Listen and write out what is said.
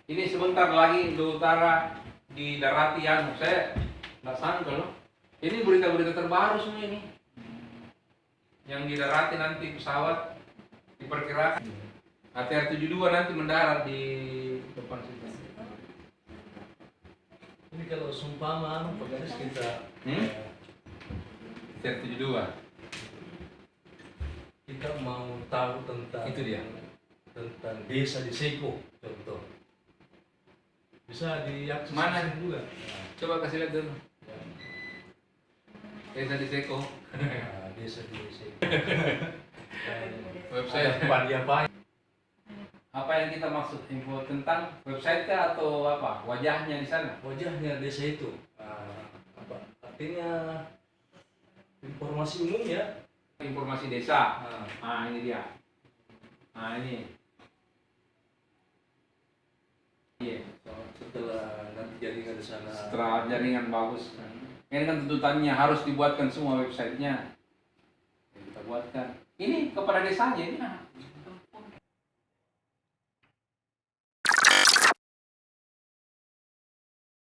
Ini sebentar lagi Indo Utara di daratian, saya nggak sangka loh. Ini berita-berita terbaru semua ini. Yang di darati nanti pesawat diperkirakan ATR-72 nanti mendarat di depan situ. Ini kalau sumpama pegawai kita ATR-72 kita mau tahu tentang itu dia. Tentang desa di Seko contoh. Bisa diakses Mana? juga. Coba kasih lihat dulu. Ya. Desa di Seko. Nah, desa di Seko. Website. Apa? Apa yang kita maksud, info tentang website atau apa? Wajahnya di sana. Wajahnya desa itu. Apa? Artinya informasi umum ya. Informasi desa. Nah, Ini dia. Nah, ini. Iya. Setelah nanti jaringan di sana. Setelah jaringan bagus. Ini kan tuntutannya harus dibuatkan semua websitenya. Kita buatkan. Ini kepada desanya ini.